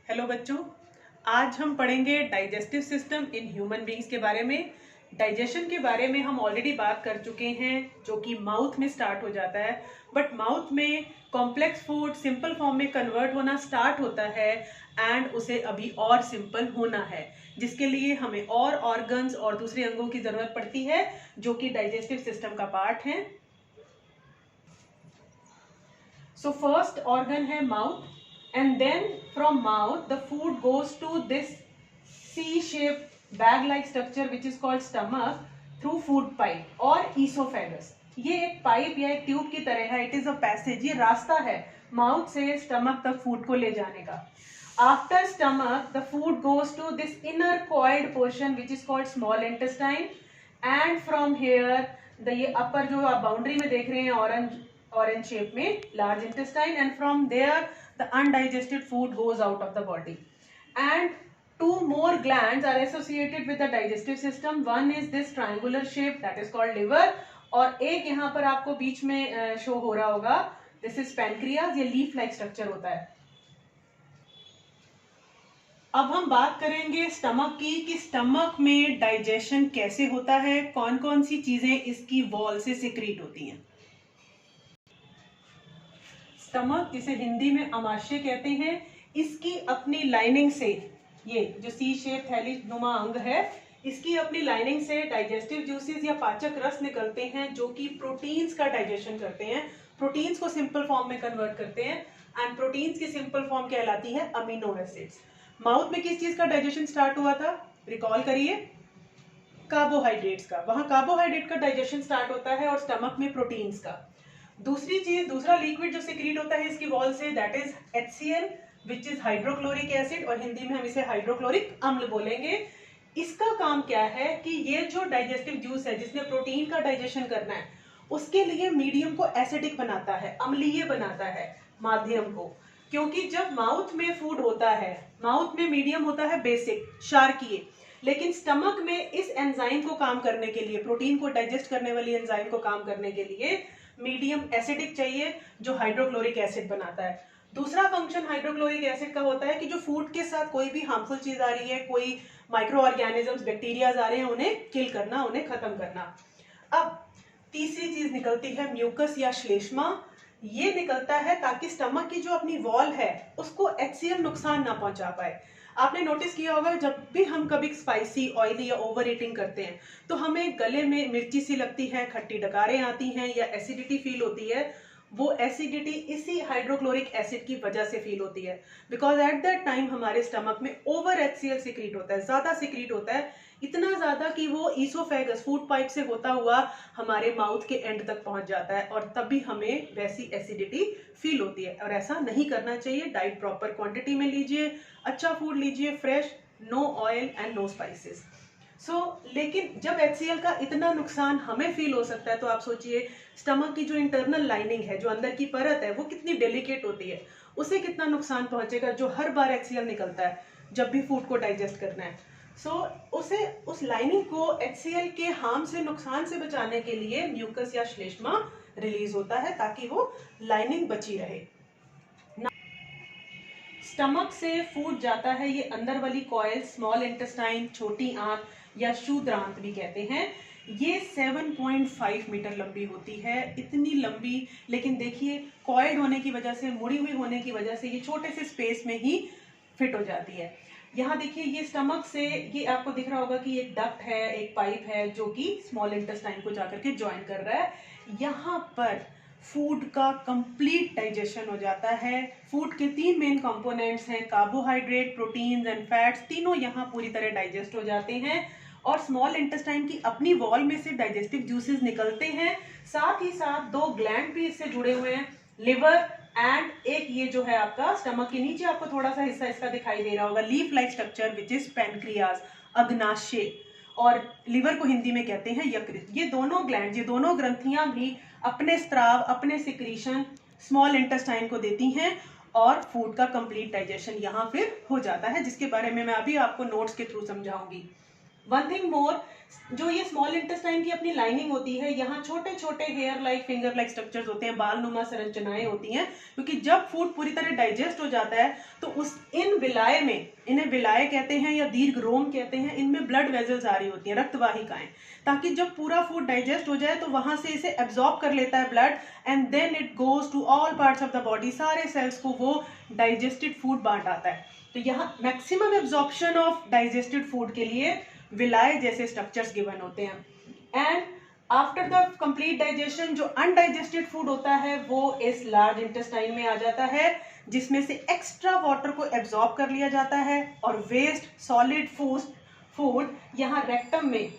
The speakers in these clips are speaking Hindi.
हेलो बच्चों, आज हम पढ़ेंगे digestive system in human beings के बारे में। डाइजेशन के बारे में हम ऑलरेडी बात कर चुके हैं, जो कि माउथ में स्टार्ट हो जाता है। बट माउथ में कॉम्प्लेक्स फूड सिंपल फॉर्म में कन्वर्ट होना स्टार्ट होता है एंड उसे अभी और सिंपल होना है, जिसके लिए हमें और ऑर्गन्स और दूसरे अंगों की जरूरत पड़ती है, जो कि डाइजेस्टिव सिस्टम का पार्ट है। सो फर्स्ट ऑर्गन है mouth, and then from mouth the food goes to this C-shaped bag-like structure which is called stomach through food pipe or esophagus। ये एक पाइप या एक ट्यूब की तरह है। इट इज अ पैसेज, ये रास्ता है माउथ से स्टमक तक फूड को ले जाने का। After stomach the food goes to this inner coiled portion which is called small intestine and from here ये अपर जो आप बाउंड्री में देख रहे हैं ऑरेंज शेप में, large intestine, and from there the undigested food goes out of the body. And two more glands are associated with the digestive system. One is this triangular shape, that is called liver, और एक यहाँ पर आपको बीच में शो हो रहा होगा, this is pancreas। ये लीफ लाइक स्ट्रक्चर होता है। अब हम बात करेंगे स्टमक की, कि स्टमक में डाइजेशन कैसे होता है, कौन कौन सी चीजें इसकी वॉल से सिक्रीट होती हैं। स्टमक, जिसे हिंदी में अमाशय कहते हैं, इसकी अपनी लाइनिंग से, ये जो सी शेप थैली नुमा अंग है, इसकी अपनी लाइनिंग से डाइजेस्टिव जूसेस या पाचक रस निकलते हैं, जो कि प्रोटीन्स का डाइजेशन करते हैं, प्रोटीन्स को सिंपल फॉर्म में कन्वर्ट करते हैं। एंड प्रोटीन्स की सिंपल फॉर्म कहलाती है अमीनो एसिड्स। माउथ में किस चीज का डाइजेशन स्टार्ट हुआ था, रिकॉल करिए, कार्बोहाइड्रेट्स का। वहां कार्बोहाइड्रेट का डाइजेशन स्टार्ट होता है और स्टमक में प्रोटीन्स का। दूसरी चीज, दूसरा लिक्विड जो सिक्रीट होता है इसकी वॉल से, that is HCl which is hydrochloric acid, और हिंदी में हम इसे हाइड्रोक्लोरिक अम्ल बोलेंगे। इसका काम क्या है कि ये जो डाइजेस्टिव जूस है जिसने प्रोटीन का डाइजेशन करना है, उसके लिए मीडियम को एसिडिक बनाता है, अम्लीय बनाता है माध्यम को। क्योंकि जब माउथ में फूड होता है, माउथ में मीडियम होता है बेसिक क्षारकीय, लेकिन स्टमक में इस एंजाइम को काम करने के लिए, प्रोटीन को डाइजेस्ट करने वाली एंजाइम को काम करने के लिए मीडियम एसिडिक चाहिए, जो हाइड्रोक्लोरिक एसिड बनाता है। दूसरा फंक्शन हाइड्रोक्लोरिक एसिड का होता है कि जो फूड के साथ कोई भी हार्मफुल चीज आ रही है, कोई माइक्रो ऑर्गेनिजम्स, बैक्टीरियाज आ रहे हैं, उन्हें किल करना, उन्हें खत्म करना। अब तीसरी चीज निकलती है म्यूकस या श्लेष्मा। ये निकलता है ताकि स्टमक की जो अपनी वॉल है उसको HCl नुकसान ना पहुंचा पाए। आपने नोटिस किया होगा, जब भी हम कभी स्पाइसी, ऑयली या ओवर ईटिंग करते हैं तो हमें गले में मिर्ची सी लगती है, खट्टी डकारें आती हैं या एसिडिटी फील होती है। वो एसिडिटी इसी हाइड्रोक्लोरिक एसिड की वजह से फील होती है, बिकॉज एट दैट टाइम हमारे स्टमक में ओवर HCl सिक्रीट होता है, ज्यादा सिक्रीट होता है, इतना ज्यादा कि वो ईसोफेगस फूड पाइप से होता हुआ हमारे माउथ के एंड तक पहुंच जाता है, और तभी हमें वैसी एसिडिटी फील होती है। और ऐसा नहीं करना चाहिए। डाइट प्रॉपर क्वांटिटी में लीजिए, अच्छा फूड लीजिए, fresh, no oil and no spices. लेकिन जब HCl का इतना नुकसान हमें फील हो सकता है, तो आप सोचिए स्टमक की जो इंटरनल लाइनिंग है, जो अंदर की परत है, वो कितनी डेलिकेट होती है, उसे कितना नुकसान पहुंचेगा, जो हर बार HCl निकलता है जब भी फूड को डाइजेस्ट करना है। उसे, उस लाइनिंग को HCl के हार्म से, नुकसान से बचाने के लिए म्यूकस या श्लेष्मा रिलीज होता है, ताकि वो लाइनिंग बची रहे। स्टमक से फूड जाता है, ये अंदर वाली कॉइल, स्मॉल इंटेस्टाइन, छोटी आंत या शूद्रांत भी कहते हैं। ये 7.5 मीटर लंबी होती है, इतनी लंबी, लेकिन देखिए कॉइल्ड होने की वजह से, मुड़ी हुई होने की वजह से ये छोटे से स्पेस में ही फिट हो जाती है। यहाँ देखिए, ये स्टमक से, ये आपको दिख रहा होगा कि एक डक्ट है, एक पाइप है, जो कि स्मॉल इंटेस्टाइन को जाकर के ज्वाइन कर रहा है। यहाँ पर फूड का कंप्लीट डाइजेशन हो जाता है। फूड के 3 मेन कंपोनेंट्स हैं, कार्बोहाइड्रेट, प्रोटीन्स एंड फैट्स, तीनों यहाँ पूरी तरह डाइजेस्ट हो जाते हैं। और स्मॉल इंटेस्टाइन की अपनी वॉल में से डाइजेस्टिव जूसेस निकलते हैं। साथ ही साथ 2 ग्लैंड भी इससे जुड़े हुए हैं, लिवर एंड एक ये जो है आपका स्टमक के नीचे, आपको थोड़ा सा हिस्सा इसका दिखाई दे रहा होगा, leaf like structure which is pancreas, अग्नाशय, और लिवर को हिंदी में कहते हैं यकृत। ये दोनों ग्लैंड, ये दोनों ग्रंथियां भी अपने स्त्राव, अपने सिक्रीशन स्मॉल इंटेस्टाइन को देती हैं, और फूड का कंप्लीट डाइजेशन यहाँ फिर हो जाता है, जिसके बारे में मैं अभी आपको नोट्स के थ्रू समझाऊंगी। वन थिंग मोर, जो ये स्मॉल इंटेस्टाइन की अपनी लाइनिंग होती है, यहाँ छोटे छोटे hair like finger like structures होते हैं, बाल नुमा संरचनाएं होती हैं, क्योंकि जब फूड पूरी तरह डाइजेस्ट हो जाता है तो उस इन विलाय में, इन्हें विलाय कहते हैं या दीर्घ रोम कहते हैं, इनमें ब्लड वेजल्स आ रही होती हैं, रक्तवाहिकाएं, ताकि जब पूरा फूड डाइजेस्ट हो जाए तो वहां से इसे एब्जॉर्ब कर लेता है blood, and then it goes to all parts of the body, सारे सेल्स को वो डाइजेस्टेड फूड बांट आता है। तो यहाँ maximum absorption of digested food के लिए विलाय जैसे स्ट्रक्चर्स गिवन होते हैं। And after the complete digestion जो अनडाइजेस्टेड फूड होता है वो इस लार्ज इंटेस्टाइन में आ जाता है, जिसमें से एक्स्ट्रा वाटर को एब्जॉर्ब कर लिया जाता है और वेस्ट सॉलिड फूड यहाँ रेक्टम में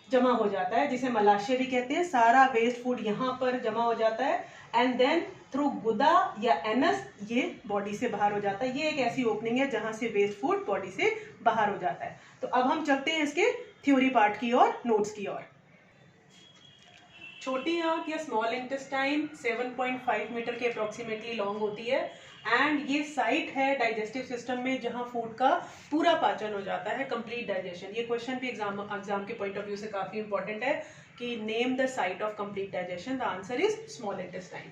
जमा हो जाता है, जिसे मलाशय भी कहते हैं। सारा वेस्ट फूड यहाँ पर जमा हो जाता है एंड देन थ्रू गुदा या एनस ये बॉडी से बाहर हो जाता है। ये एक ऐसी ओपनिंग है जहां से वेस्ट फूड बॉडी से बाहर हो जाता है। तो अब हम चलते हैं इसके थ्योरी पार्ट की ओर, नोट्स की ओर। छोटी आंत या स्मॉल इंटेस्टाइन 7.5 मीटर के अप्रोक्सीमेटली लॉन्ग होती है एंड ये साइट है डाइजेस्टिव सिस्टम में जहां फूड का पूरा पाचन हो जाता है, कंप्लीट डाइजेशन। ये क्वेश्चन भी एग्जाम के पॉइंट ऑफ व्यू से काफी इंपॉर्टेंट है कि name the site of complete digestion. The answer is small intestine.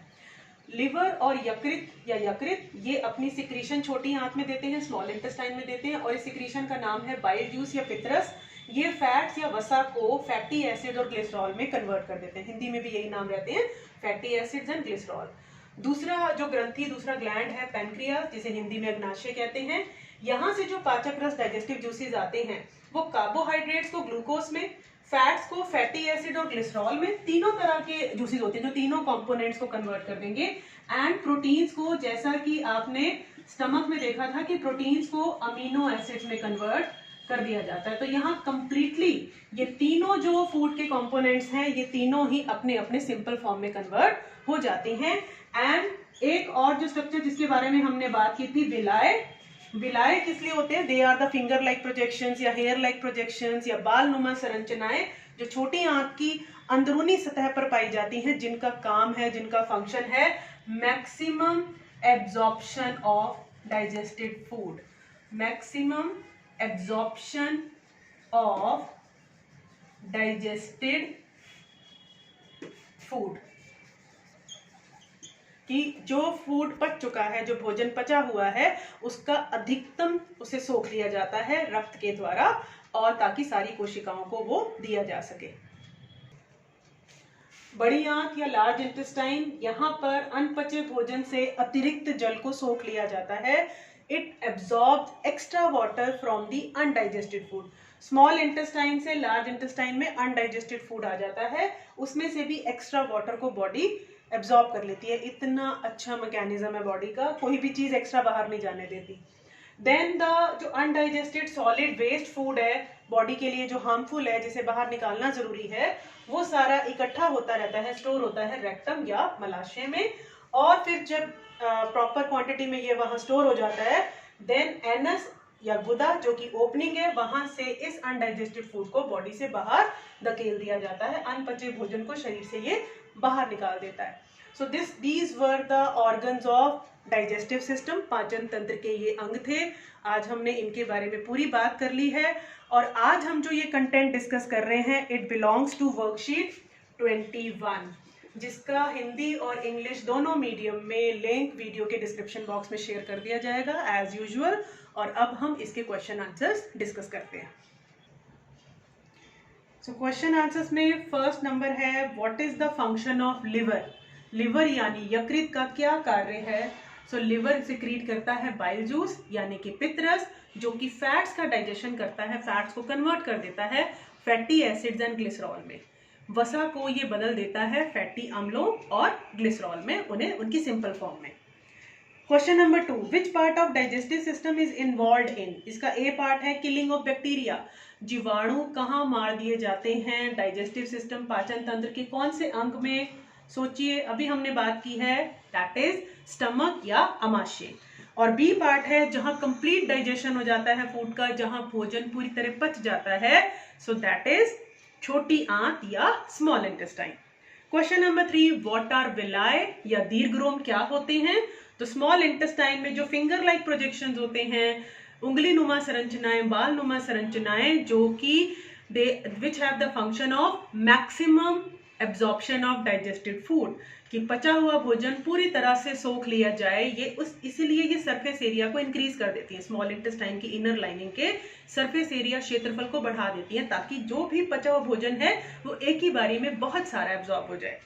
Liver और यकृत ये अपनी सिक्रीशन छोटी आंत में देते हैं, स्मॉल इंटेस्टाइन में देते हैं, और इस सिक्रीशन का नाम है बाइल जूस या पित्रस। ये फैट्स या वसा को फैटी एसिड और ग्लिसरॉल में कन्वर्ट कर देते हैं। हिंदी में भी यही नाम रहते हैं, फैटी एसिड्स एंड ग्लिसरॉल। दूसरा जो ग्रंथि, दूसरा ग्लैंड है पैनक्रियास, जिसे हिंदी में अग्नाशय कहते हैं। यहाँ से जो पाचक रस डाइजेस्टिव जूसेस आते हैं वो कार्बोहाइड्रेट्स को ग्लूकोज में, फैट्स को फैटी एसिड और ग्लिसरॉल में, तीनों तरह के जूसेस होते हैं जो तीनों कंपोनेंट्स को कन्वर्ट कर देंगे। एंड प्रोटीन्स को, जैसा कि आपने स्टमक में देखा था कि प्रोटीन्स को अमीनो एसिड्स में कन्वर्ट कर दिया जाता है। तो यहाँ कंप्लीटली ये तीनों जो फूड के कंपोनेंट्स हैं ये तीनों ही अपने अपने सिंपल फॉर्म में कन्वर्ट हो जाते हैं। एंड एक और जो स्ट्रक्चर जिसके बारे में हमने बात की थी, विलाय। विलाय किस लिए होते हैं? They are the finger like projections या हेयर लाइक प्रोजेक्शंस या बाल नुमा संरचनाएं जो छोटी आंत की अंदरूनी सतह पर पाई जाती हैं, जिनका काम है, जिनका फंक्शन है maximum absorption of digested food. Maximum absorption of digested food, कि जो फूड पच चुका है, जो भोजन पचा हुआ है, उसका अधिकतम उसे सोख लिया जाता है रक्त के द्वारा, और ताकि सारी कोशिकाओं को वो दिया जा सके। बड़ी आंत या लार्ज इंटेस्टाइन, यहाँ पर अनपचे भोजन से अतिरिक्त जल को सोख लिया जाता है। It absorbs extra water from the undigested food. Small intestine से लार्ज इंटेस्टाइन में अनडाइजेस्टेड फूड आ जाता है, उसमें से भी एक्स्ट्रा वाटर को बॉडी एब्जॉर्ब कर लेती है। इतना अच्छा मैकेनिज्म है बॉडी का, कोई भी चीज एक्स्ट्रा बाहर नहीं जाने देती। देन द जो अनडाइजेस्टेड सॉलिड वेस्ट फूड है बॉडी के लिए, जो हार्मफुल है, जिसे बाहर निकालना जरूरी है, वो सारा इकट्ठा होता रहता है, स्टोर होता है रेक्टम या मलाशय में, और फिर जब प्रॉपर क्वांटिटी में ये वहां स्टोर हो जाता है, देन एनस या गुदा जो कि ओपनिंग है, वहां से इस अनडाइजेस्टेड फूड को बॉडी से बाहर धकेल दिया जाता है। अनपचे भोजन को शरीर से ये बाहर निकाल देता है। So these were the organs of digestive system. पाचन तंत्र के ये अंग थे। आज हमने इनके बारे में पूरी बात कर ली है, और आज हम जो ये कंटेंट डिस्कस कर रहे हैं, इट बिलोंग्स टू वर्कशीट 21, जिसका हिंदी और इंग्लिश दोनों मीडियम में लिंक वीडियो के डिस्क्रिप्शन बॉक्स में शेयर कर दिया जाएगा एज यूजुअल। और अब हम इसके क्वेश्चन आंसर्स डिस्कस करते हैं। सो क्वेश्चन आंसर्स में फर्स्ट नंबर है, what is the function of liver. Liver यानी यकृत का क्या कार्य है? सो लिवर सिक्रीट करता है बाइल जूस यानी कि पित्तरस, जो कि फैट्स का डाइजेशन करता है, फैट्स को कन्वर्ट कर देता है फैटी एसिड्स एंड ग्लिसरॉल में। वसा को ये बदल देता है फैटी अम्लों और ग्लिसरॉल में, उन्हें उनकी सिंपल फॉर्म में। Question number 2, which part of digestive system is involved इन। इसका ए पार्ट है किलिंग ऑफ बैक्टीरिया। जीवाणु कहाँ मार दिए जाते हैं डाइजेस्टिव सिस्टम, पाचन तंत्र के कौन से अंग में? सोचिए, अभी हमने बात की है, दैट इज स्टमक या अमाशय। और बी पार्ट है जहां कंप्लीट डाइजेशन हो जाता है फूड का, जहां भोजन पूरी तरह पच जाता है, सो दैट इज छोटी आंत या small intestine. Question number 3, what are villi या दीर्घरोम क्या होते हैं? तो स्मॉल इंटेस्टाइन में जो फिंगर लाइक प्रोजेक्शंस होते हैं, उंगली नुमा संरचनाएं, बाल नुमा संरचनाएं, जो कि they which have the function of maximum absorption of digested food, कि पचा हुआ भोजन पूरी तरह से सोख लिया जाए। इसीलिए ये सरफेस एरिया को इंक्रीज कर देती है, स्मॉल इंटेस्टाइन की इनर लाइनिंग के सरफेस एरिया क्षेत्रफल को बढ़ा देती है, ताकि जो भी पचा हुआ भोजन है वो एक ही बारी में बहुत सारा एब्जॉर्ब हो जाए।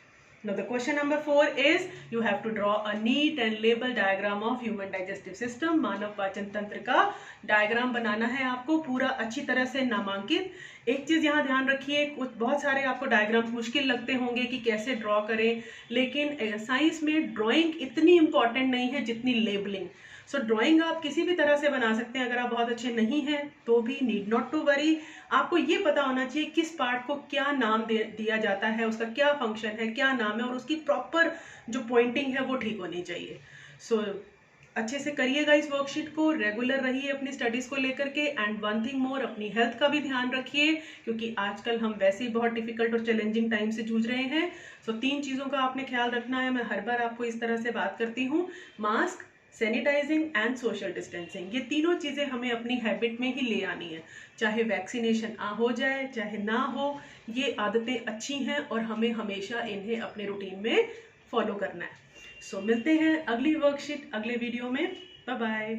Now the question number 4 is you have to draw a neat and label diagram of human digestive system। मानव पाचन तंत्र का डायग्राम बनाना है आपको, पूरा अच्छी तरह से नामांकित। एक चीज यहाँ ध्यान रखिए, कुछ बहुत सारे आपको डायग्राम्स मुश्किल लगते होंगे कि कैसे ड्रॉ करें, लेकिन साइंस में ड्राइंग इतनी इंपॉर्टेंट नहीं है जितनी लेबलिंग। सो ड्राइंग आप किसी भी तरह से बना सकते हैं, अगर आप बहुत अच्छे नहीं हैं तो भी नीड नॉट टू वरी। आपको ये पता होना चाहिए किस पार्ट को क्या नाम दिया जाता है, उसका क्या फंक्शन है, क्या नाम है, और उसकी प्रॉपर जो पॉइंटिंग है वो ठीक होनी चाहिए। सो अच्छे से करिएगा इस वर्कशीट को, रेगुलर रहिए अपनी स्टडीज को लेकर के। एंड वन थिंग मोर, अपनी हेल्थ का भी ध्यान रखिए, क्योंकि आजकल हम वैसे ही बहुत डिफिकल्ट और चैलेंजिंग टाइम से जूझ रहे हैं। सो 3 चीज़ों का आपने ख्याल रखना है। मैं हर बार आपको इस तरह से बात करती हूँ, mask, sanitizing and social distancing, ये तीनों चीज़ें हमें अपनी हैबिट में ही ले आनी है। चाहे वैक्सीनेशन हो जाए चाहे ना हो, ये आदतें अच्छी हैं और हमें हमेशा इन्हें अपने रूटीन में फॉलो करना है। सो मिलते हैं अगली वर्कशीट अगले वीडियो में। Bye bye.